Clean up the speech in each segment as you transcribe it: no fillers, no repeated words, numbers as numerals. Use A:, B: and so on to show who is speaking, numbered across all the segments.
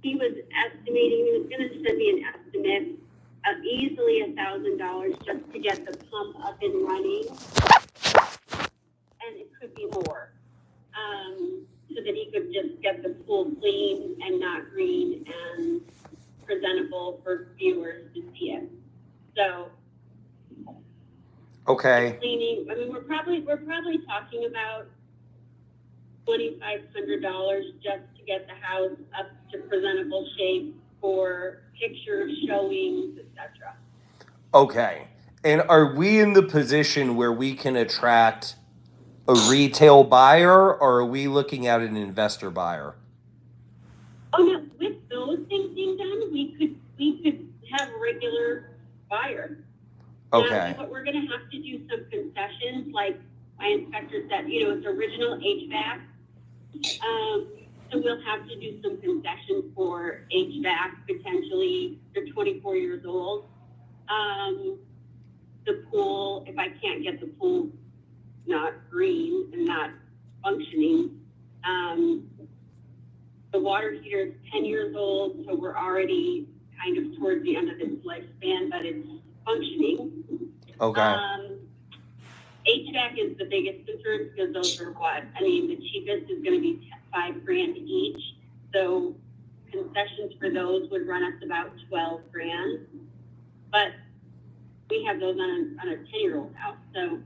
A: he was estimating, he was going to send me an estimate of easily $1,000 just to get the pump up and running, and it could be more, so that he could just get the pool clean and not green and presentable for viewers to see it. So,
B: okay,
A: cleaning. I mean, we're probably talking about $2,500 just to get the house up to presentable shape for pictures, showings, etc.
B: okay. And are we in the position where we can attract a retail buyer, or are we looking at an investor buyer?
A: Oh no, with those things being done, we could have a regular buyer.
B: Okay.
A: Now, we're going to have to do some concessions, like my inspector said, it's original HVAC. So we'll have to do some concessions for HVAC, potentially. They're 24 years old. The pool, if I can't get the pool not green and not functioning, the water heater is 10 years old, so we're already kind of towards the end of its lifespan, but it's functioning.
B: Okay.
A: HVAC is the biggest concern because those are the cheapest is going to be $5,000 each. So concessions for those would run us about $12,000. But we have those on a 10-year-old house. So,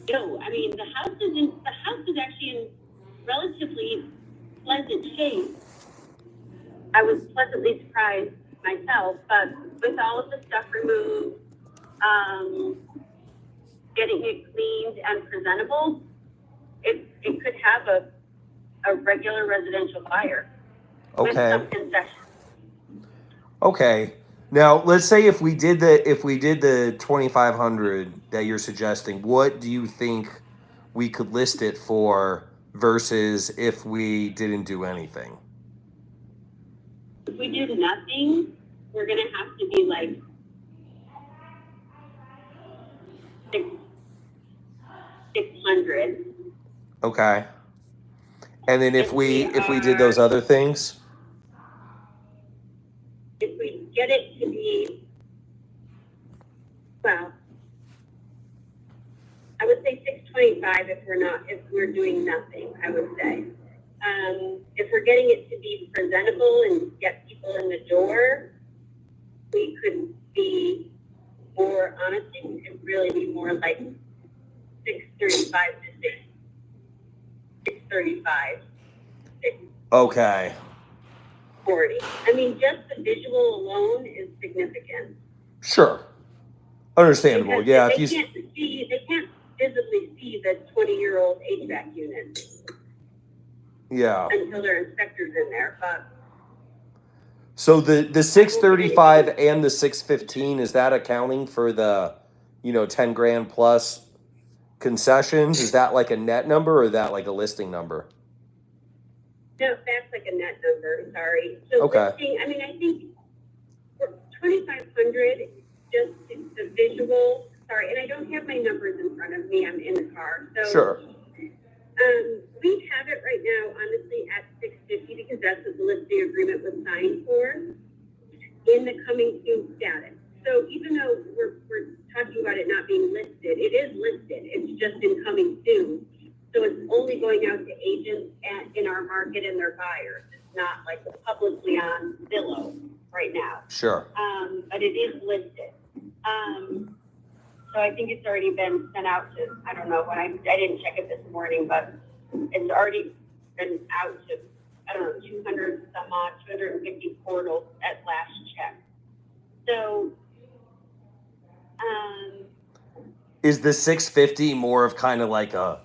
A: the house is actually in relatively pleasant shape. I was pleasantly surprised myself, but with all of the stuff removed, getting it cleaned and presentable, it could have a regular residential buyer with some concessions.
B: Okay. Now, let's say if we did the 2,500 that you're suggesting, what do you think we could list it for versus if we didn't do anything?
A: If we did nothing, we're going to have to be like 600.
B: Okay. And then if we did those other things,
A: if we get it to be, well, I would say 625 if we're doing nothing, I would say. If we're getting it to be presentable and get people in the door, we could be more, honestly, we could really be more like 635 to 635.
B: okay.
A: 40. I mean, just the visual alone is significant.
B: Sure. Understandable.
A: Because
B: Yeah.
A: they can't visibly see the 20-year-old HVAC unit.
B: Yeah.
A: Until there are inspectors in there, but.
B: So the 635 and the 615, is that accounting for the, $10,000 plus concessions? Is that like a net number or is that like a listing number?
A: No, that's like a net number. Sorry. So
B: okay.
A: Listing, I think for 2,500, just the visual. Sorry, and I don't have my numbers in front of me. I'm in the car. So
B: sure.
A: We have it right now, honestly, at 650 because that's what the listing agreement was signed for in the coming soon status. So even though we're talking about it not being listed, it is listed. It's just in coming soon. So it's only going out to agents in our market and their buyers. It's not like publicly on Zillow right now.
B: Sure.
A: But it is listed. So I think it's already been sent out to, I don't know, I didn't check it this morning, but it's already been out to, 200 some odd, 250 portals at last check. So,
B: is the 650 more of kind of like a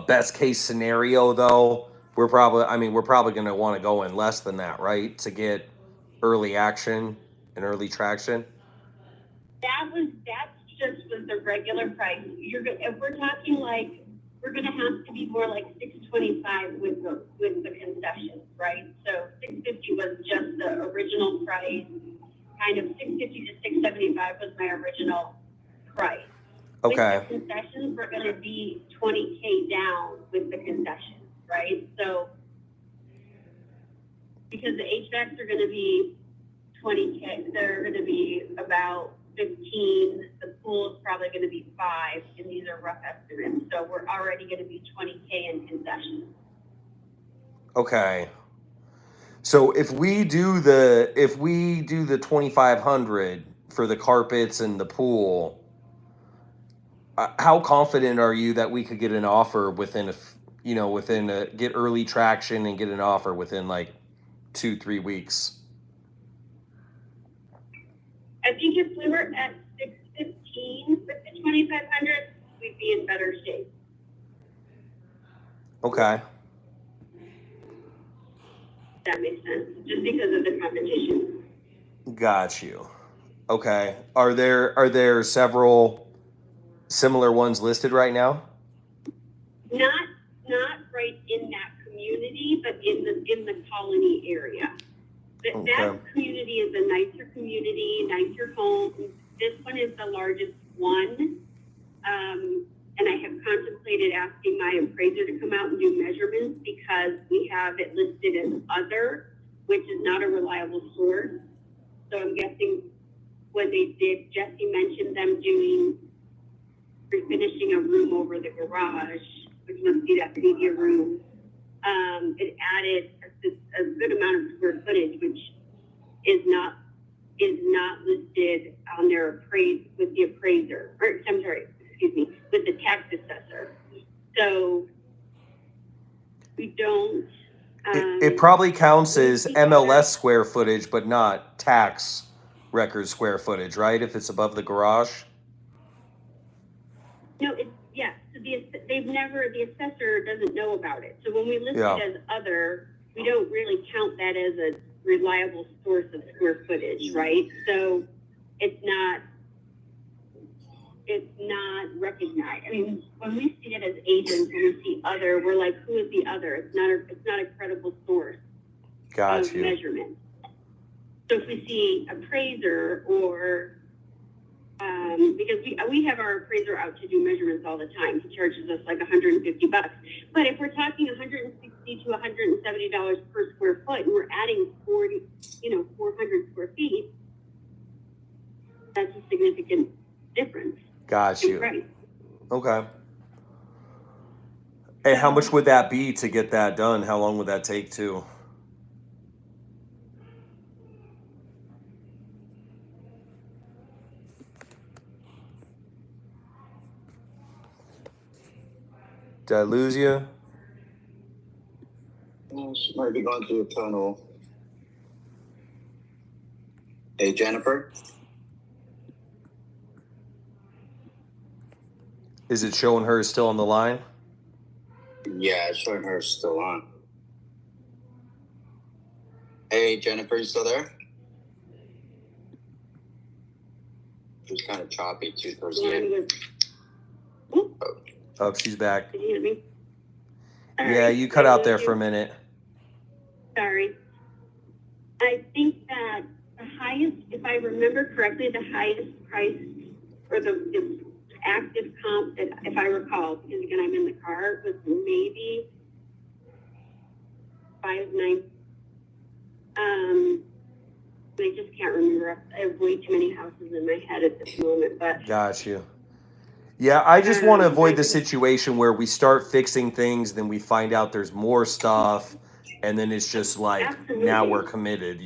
B: best case scenario though? We're probably going to want to go in less than that, right? To get early action and early traction.
A: That's just with the regular price. If we're talking like, we're going to have to be more like 625 with the concessions, right? So 650 was just the original price. Kind of 650 to 675 was my original price.
B: Okay.
A: With the concessions, we're going to be $20K down with the concessions, right? So because the HVACs are gonna be 20K, they're gonna be about 15, the pool is probably gonna be 5, and these are rough estimates, so we're already gonna be 20K in concessions.
B: Okay. So if we do the 2,500 for the carpets and the pool, how confident are you that we could get an offer within get early traction and get an offer within like 2-3 weeks?
A: I think if we were at 615 with the 2,500, we'd be in better shape.
B: Okay.
A: That makes sense, just because of the competition.
B: Got you. Okay. Are there several similar ones listed right now?
A: Not right in that community, but in the colony area. That community is a nicer community, nicer homes. This one is the largest one. And I have contemplated asking my appraiser to come out and do measurements because we have it listed as other, which is not a reliable source. So I'm guessing when they did, Jesse mentioned them refinishing a room over the garage, which must be that media room. It added a good amount of square footage, which is not listed on their with the appraiser, or I'm sorry, excuse me, with the tax assessor. So we don't.
B: It probably counts as MLS square footage, but not tax record square footage, right? If it's above the garage.
A: No, yeah. So the assessor doesn't know about it. So when we list it as other, we don't really count that as a reliable source of square footage, right? So it's not recognized. I mean, when we see it as agents and we see other, we're like, who is the other? It's not a credible source of measurement. So if we see appraiser or because we have our appraiser out to do measurements all the time. He charges us like $150. But if we're talking $160 to $170 per square foot and we're adding 400 square feet, that's a significant difference.
B: Got you.
A: Right.
B: Okay. And how much would that be to get that done? How long would that take too? Did I lose you?
C: She might be going through a tunnel. Hey, Jennifer?
B: Is it showing her still on the line?
C: Yeah, it's showing her still on. Hey, Jennifer, you still there? It was kind of choppy too towards the end.
B: Oh, she's back.
A: Can you hear me?
B: Yeah, you cut out there for a minute.
A: Sorry. I think that the highest, if I remember correctly, the highest price or the active comp that, if I recall, because again, I'm in the car, was maybe 5.9. I just can't remember. I have way too many houses in my head at this moment, but.
B: Got you. Yeah, I just want to avoid the situation where we start fixing things, then we find out there's more stuff, and then it's just like, now we're committed,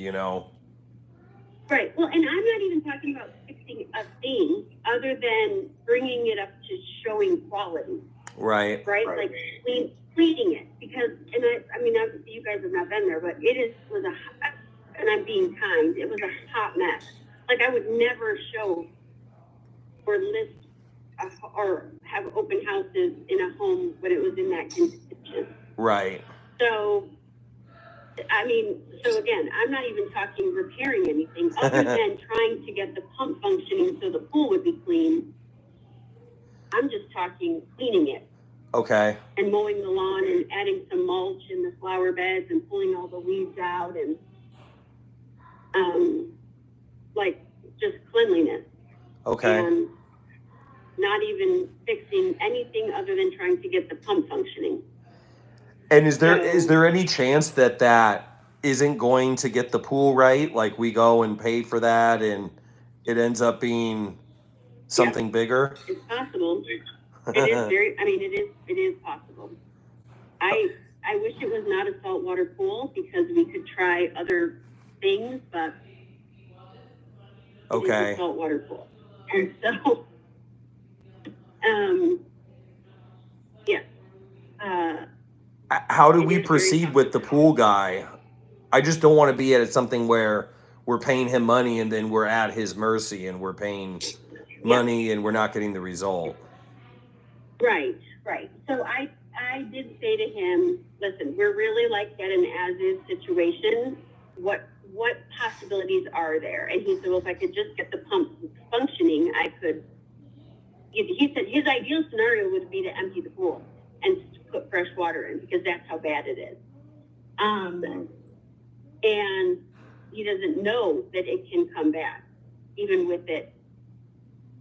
A: Right. Well, and I'm not even talking about fixing a thing other than bringing it up to showing quality.
B: Right.
A: Like cleaning it. Because, and I mean, you guys have not been there, but and I'm being kind, it was a hot mess. Like, I would never show or list or have open houses in a home when it was in that condition.
B: Right.
A: So, I mean, so again, I'm not even talking repairing anything other than trying to get the pump functioning so the pool would be clean. I'm just talking cleaning it.
B: Okay.
A: And mowing the lawn and adding some mulch in the flower beds and pulling all the weeds out and like just cleanliness.
B: Okay.
A: And not even fixing anything other than trying to get the pump functioning.
B: And is there any chance that isn't going to get the pool right. Like we go and pay for that, and it ends up being something bigger.
A: It's possible. It is very, I mean, it is possible. I wish it was not a saltwater pool because we could try other things, but it is a
B: Okay.
A: saltwater pool. And so, yeah.
B: How do
A: It
B: we
A: is very
B: proceed with the
A: possible.
B: pool guy? I just don't want to be at something where we're paying him money and then we're at his mercy and we're paying
A: Yeah,
B: money and we're not getting the result.
A: right. So I did say to him, listen, we're really like at an as-is situation. What possibilities are there? And he said, well, if I could just get the pump functioning, I could. He said his ideal scenario would be to empty the pool and put fresh water in because that's how bad it is. And he doesn't know that it can come back, even with it,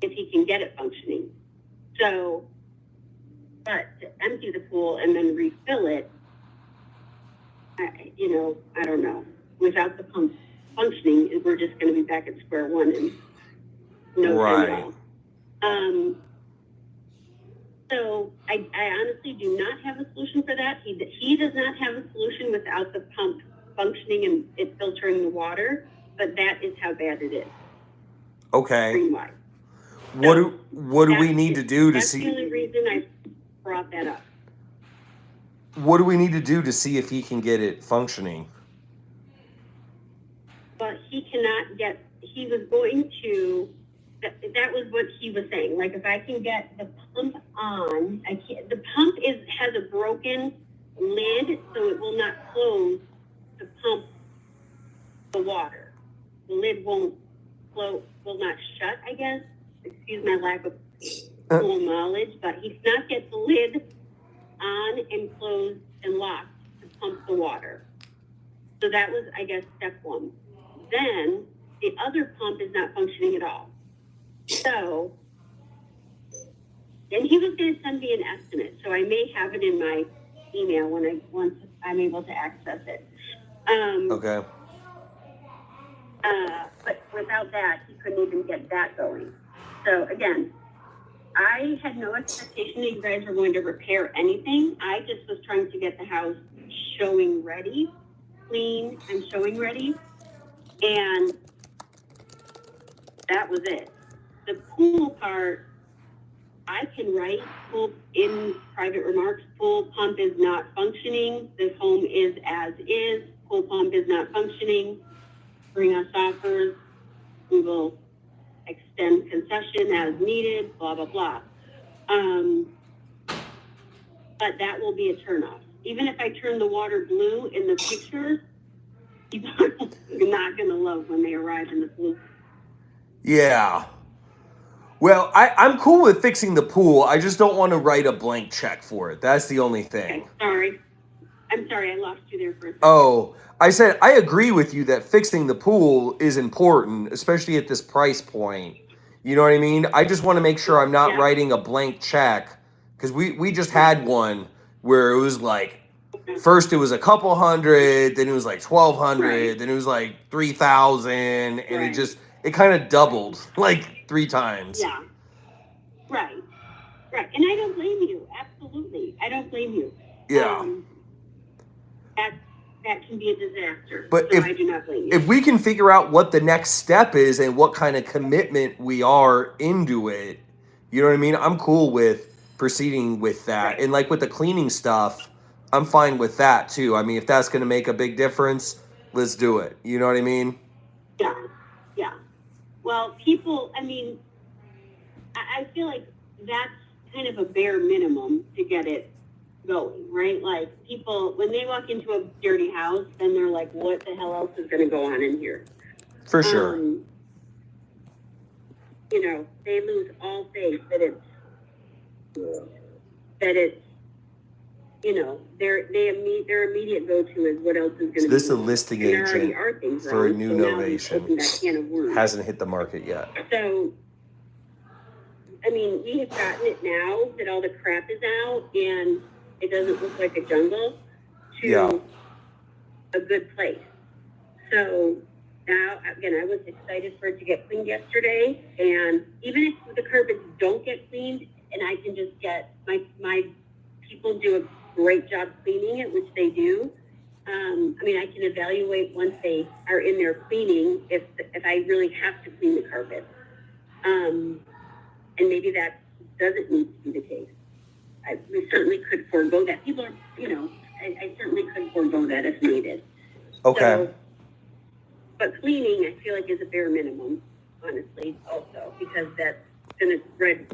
A: if he can get it functioning. So, but to empty the pool and then refill it, I don't know. Without the pump functioning, we're just going to be back at square one in no time at all. So I honestly do not have a solution for that. He does not have a solution without the pump functioning and it filtering the water, but that is how bad it is.
B: Okay.
A: Green-wide.
B: What do we need to do to see?
A: That's the only reason I brought that up.
B: What do we need to do to see if he can get it functioning?
A: But he cannot get. He was going to. That was what he was saying. Like if I can get the pump on, I can't. The pump has a broken lid, so it will not close to pump the water. The lid won't will not shut. I guess. Excuse my lack of full knowledge, but he cannot get the lid on and closed and locked to pump the water. So that was, I guess, step one. Then the other pump is not functioning at all. So, and he was going to send me an estimate, so I may have it in my email once I'm able to access it.
B: Okay.
A: But without that, he couldn't even get that going. So again, I had no expectation that you guys were going to repair anything. I just was trying to get the house showing ready, clean and showing ready. And that was it. The pool part, I can write pool in private remarks. Pool pump is not functioning. This home is as is. Pool pump is not functioning. Bring us offers. We will extend concession as needed, blah, blah, blah. But that will be a turnoff. Even if I turn the water blue in the pictures, people are not going to love when they arrive in the pool.
B: Yeah. Well, I'm cool with fixing the pool. I just don't want to write a blank check for it. That's the only thing.
A: Okay, sorry. I'm sorry, I lost you there for a second.
B: Oh, I said I agree with you that fixing the pool is important, especially at this price point. You know what I mean? I just want to make sure I'm not writing a blank check because we just had one where it was like first it was a couple hundred, then it was like 1,200, then it was like 3,000, and it kind of doubled like 3 times.
A: Yeah. Right. And I don't blame you. Absolutely. I don't blame you.
B: Yeah.
A: That can be a disaster.
B: But
A: so I do not blame you.
B: If we can figure out what the next step is and what kind of commitment we are into it, you know what I mean? I'm cool with proceeding with that.
A: Right.
B: And like with the cleaning stuff, I'm fine with that too. I mean, if that's going to make a big difference, let's do it. You know what I mean?
A: Yeah. Well, people, I mean, I feel like that's kind of a bare minimum to get it going, right? Like people, when they walk into a dirty house, then they're like, what the hell else is going to go on in here?
B: For sure.
A: They lose all faith that it's their immediate go-to is what else is going to be.
B: This is a listing agent for a new Novation. Hasn't hit the market yet.
A: So, I mean, we have gotten it now that all the crap is out and it doesn't look like a jungle a good place. So now, again, I was excited for it to get cleaned yesterday, and even if the carpets don't get cleaned, and I can just get my people do a great job cleaning it, which they do. I mean, I can evaluate once they are in there cleaning if I really have to clean the carpet, and maybe that doesn't need to be the case. We certainly could forego that. People are, I certainly could forego that if needed.
B: Okay.
A: So, but cleaning, I feel like, is a bare minimum, honestly, also, because that's going to spread